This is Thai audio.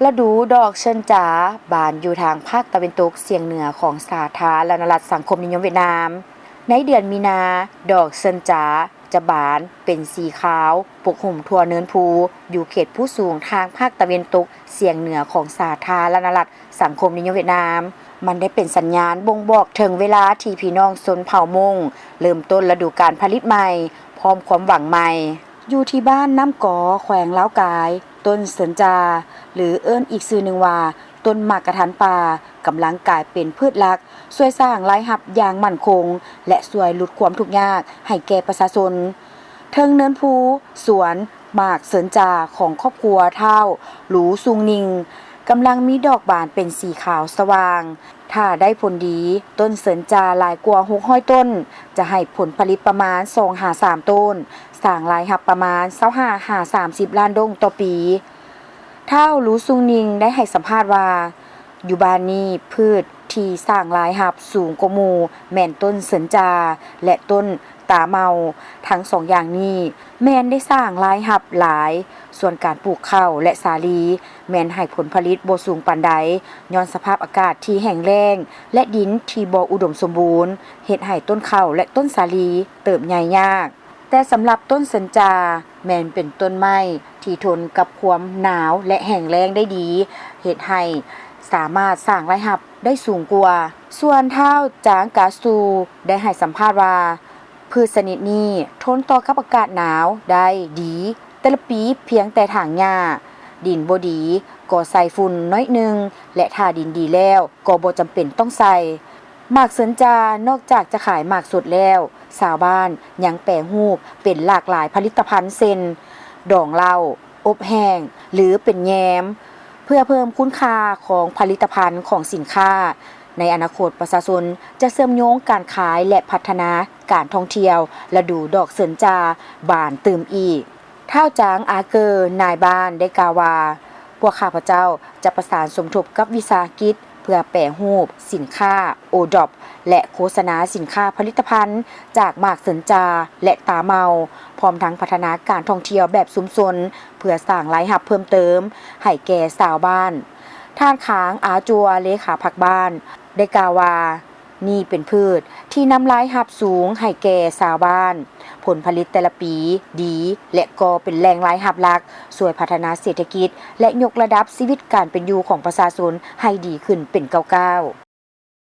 ฤดูดอกเชิญจ๋าบานอยู่ทางภาคตะวันตกเฉียงเหนือของสาธารณรัฐสังคมนิยมเวียดนามในเดือนมีนาดอกเชิญจ๋าจะบานเป็นสีขาวปกคลุมทั่วเนินภูอยู่เขตผู้สูงทางภาคตะวันตกเฉียงเหนือของสาธารณรัฐสังคมนิยมเวียดนามมันได้เป็นสัญญาณบ่งบอกถึงเวลาที่พี่น้องชนเผ่ามงเริ่มต้นฤดูกาลผลิตใหม่พร้อมความหวังใหม่อยู่ที่บ้านน้ำกอแขวงล้าวกายต้นเสินจาหรือเอิ้นอีกชื่อหนึ่งว่าต้นหมากกระทันป่ากำลังกลายเป็นพืชหลักช่วยสร้างรายรับอย่างมั่นคงและช่วยลดความทุกข์ยากให้แก่ประชาชนเทิงเนินภูสวนหมากเสินจาของครอบครัวเท่าหรูซุงนิงกำลังมีดอกบานเป็นสีขาวสว่างถ้าได้ผลดีต้นเสินจาหลายกว่า600ต้นจะให้ผลผลิตประมาณ2-3ต้นสร้างรายรับประมาณ25-30ล้านดงต่อปีเท่าหรูซุงนิงได้ให้สัมภาษณ์ว่าอยู่บ้านนี้พืชที่สร้างรายรับสูงกว่าหมู่แม่นต้นเสินจาและต้นตาเมาทั้ง2อย่างนี้แม่นได้สร้างรายรับหลายส่วนการปลูกข้าวและสาลีแม่นให้ผลผลิตบ่สูงปานใดย้อนสภาพอากาศที่แห้งแล้งและดินที่บ่อุดมสมบูรณ์เฮ็ดให้ต้นข้าวและต้นสาลีเติบใหญ่ยากแต่สำหรับต้นเสินจาแม่นเป็นต้นไม้ที่ทนกับความหนาวและแห้งแล้งได้ดีเฮ็ดให้สามารถสร้างรายรับได้สูงกว่าส่วนเท่าจางกาซูได้ให้สัมภาษณ์ว่าพืชชนิดนี้ทนต่อกับอากาศหนาวได้ดีแต่ละปีเพียงแต่ถางหญ้าดินบ่ดีก็ใส่ฝุ่นน้อยนึงและถ้าดินดีแล้วก็บ่จำเป็นต้องใส่หมากเสินจานอกจากจะขายหมากสดแล้วชาวบ้านยังแปรรูปเป็นหลากหลายผลิตภัณฑ์เช่นดองเหล้าอบแห้งหรือเป็นแยมเพื่อเพิ่มคุณค่าของผลิตภัณฑ์ของสินค้าในอนาคตประชาชนจะเชื่อมโยงการขายและพัฒนาการท่องเที่ยวฤดูดอกเสินจาบานตื่มอีกเท่าจางอาเกอร์นายบ้านได้กล่าวว่าพวกข้าพเจ้าจะประสานสมทบกับวิสาหกิจเพื่อแปรรูปสินค้าโอดอปและโฆษณาสินค้าผลิตภัณฑ์จากหมากเสินจาและตาเมาพร้อมทั้งพัฒนาการท่องเที่ยวแบบชุมชนเพื่อสร้างรายรับเพิ่มเติมให้แก่ชาวบ้านท่านค้างอาจัวเลขาพักบ้านได้กล่าวว่านี่เป็นพืชที่นำรายรับสูงให้แก่ชาวบ้านผลผลิตแต่ละปีดีและก็เป็นแหล่งรายรับหลักช่วยพัฒนาเศรษฐกิจและยกระดับชีวิตการเป็นอยู่ของประชาชนให้ดีขึ้นเป็นก้าวๆ